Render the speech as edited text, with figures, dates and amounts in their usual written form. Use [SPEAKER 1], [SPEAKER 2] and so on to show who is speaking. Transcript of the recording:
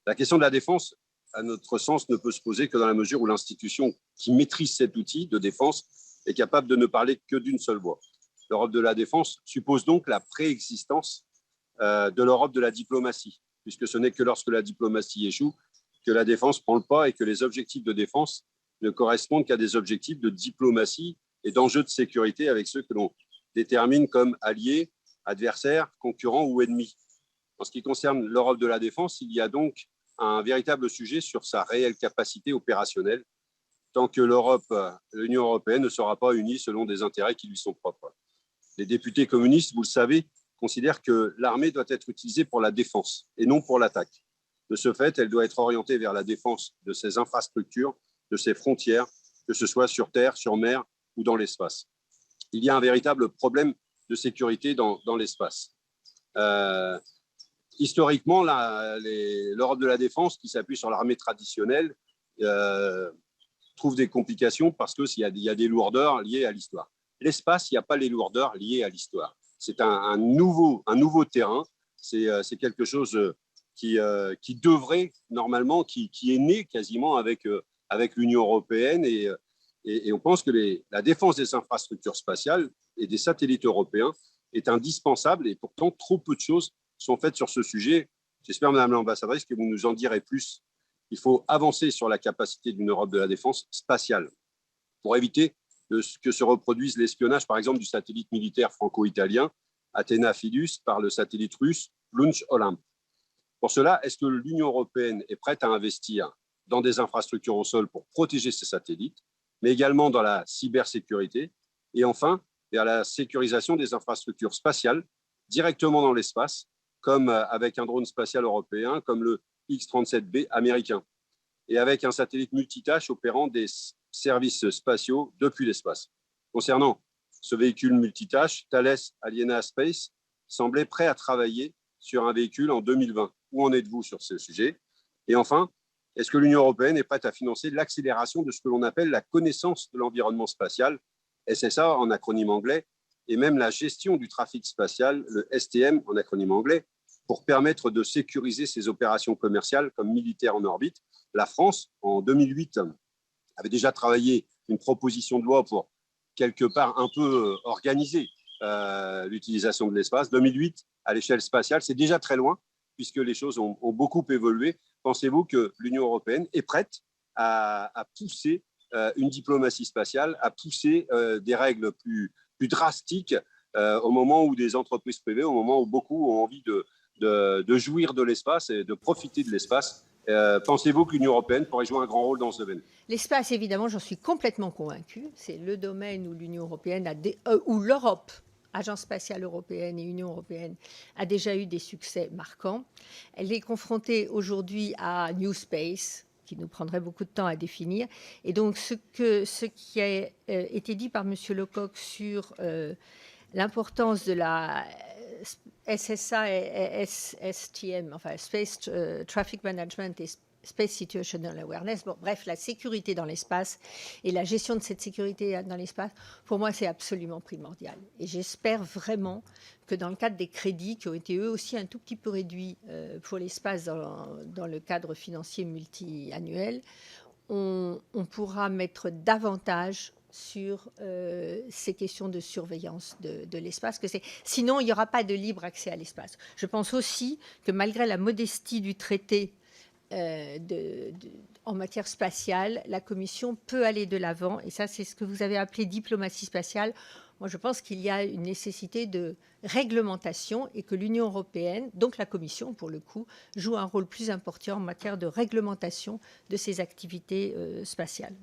[SPEAKER 1] La question de la défense, à notre sens, ne peut se poser que dans la mesure où l'institution qui maîtrise cet outil de défense est capable de ne parler que d'une seule voix. L'Europe de la défense suppose donc la préexistence de l'Europe de la diplomatie, puisque ce n'est que lorsque la diplomatie échoue que la défense prend le pas et que les objectifs de défense ne correspondent qu'à des objectifs de diplomatie et d'enjeux de sécurité avec ceux que l'on détermine comme alliés, adversaires, concurrents ou ennemis. En ce qui concerne l'Europe de la défense, il y a donc un véritable sujet sur sa réelle capacité opérationnelle, tant que l'Union européenne ne sera pas unie selon des intérêts qui lui sont propres. Les députés communistes, vous le savez, considèrent que l'armée doit être utilisée pour la défense et non pour l'attaque. De ce fait, elle doit être orientée vers la défense de ses infrastructures, de ses frontières, que ce soit sur terre, sur mer ou dans l'espace. Il y a un véritable problème de sécurité dans l'espace. Historiquement, l'Europe de la défense, qui s'appuie sur l'armée traditionnelle, trouve des complications parce qu'il y a des lourdeurs liées à l'histoire. L'espace, il n'y a pas les lourdeurs liées à l'histoire. C'est un nouveau terrain. C'est quelque chose qui devrait normalement, qui est né quasiment avec l'Union européenne et on pense que la défense des infrastructures spatiales et des satellites européens est indispensable et pourtant trop peu de choses sont faites sur ce sujet. J'espère, Madame l'ambassadrice, que vous nous en direz plus. Il faut avancer sur la capacité d'une Europe de la défense spatiale pour éviter que se reproduise l'espionnage, par exemple, du satellite militaire franco-italien Athena Fidus par le satellite russe Launch Olympe. Pour cela, est-ce que l'Union européenne est prête à investir dans des infrastructures au sol pour protéger ces satellites, mais également dans la cybersécurité et enfin vers la sécurisation des infrastructures spatiales directement dans l'espace, comme avec un drone spatial européen, comme le X-37B américain, et avec un satellite multitâche opérant des services spatiaux depuis l'espace. Concernant ce véhicule multitâche, Thales Aliena Space semblait prêt à travailler sur un véhicule en 2020. Où en êtes-vous sur ce sujet? Et enfin, est-ce que l'Union européenne est prête à financer l'accélération de ce que l'on appelle la connaissance de l'environnement spatial, SSA en acronyme anglais, et même la gestion du trafic spatial, le STM en acronyme anglais, pour permettre de sécuriser ces opérations commerciales comme militaires en orbite? La France, en 2008, avait déjà travaillé une proposition de loi pour quelque part un peu organiser l'utilisation de l'espace. 2008, à l'échelle spatiale, c'est déjà très loin, puisque les choses ont beaucoup évolué. Pensez-vous que l'Union européenne est prête à pousser une diplomatie spatiale, à pousser des règles plus drastiques au moment où des entreprises privées, au moment où beaucoup ont envie de jouir de l'espace et de profiter de l'espace? Pensez-vous que l'Union européenne pourrait jouer un grand rôle dans ce domaine?
[SPEAKER 2] L'espace, évidemment, j'en suis complètement convaincue. C'est le domaine où l'Union européenne où l'Europe, Agence spatiale européenne et Union européenne, a déjà eu des succès marquants. Elle est confrontée aujourd'hui à New Space, qui nous prendrait beaucoup de temps à définir. Et donc, ce qui a été dit par M. Lecoq sur l'importance de la SSA et STM, enfin Space Traffic Management et Space Situational Awareness, bon, bref, la sécurité dans l'espace et la gestion de cette sécurité dans l'espace, pour moi, c'est absolument primordial. Et j'espère vraiment que dans le cadre des crédits, qui ont été eux aussi un tout petit peu réduits pour l'espace dans le cadre financier multi-annuel, on pourra mettre davantage sur ces questions de surveillance de l'espace. Sinon, il n'y aura pas de libre accès à l'espace. Je pense aussi que malgré la modestie du traité en matière spatiale, la Commission peut aller de l'avant, et ça, c'est ce que vous avez appelé diplomatie spatiale. Moi, je pense qu'il y a une nécessité de réglementation et que l'Union européenne, donc la Commission pour le coup, joue un rôle plus important en matière de réglementation de ces activités spatiales.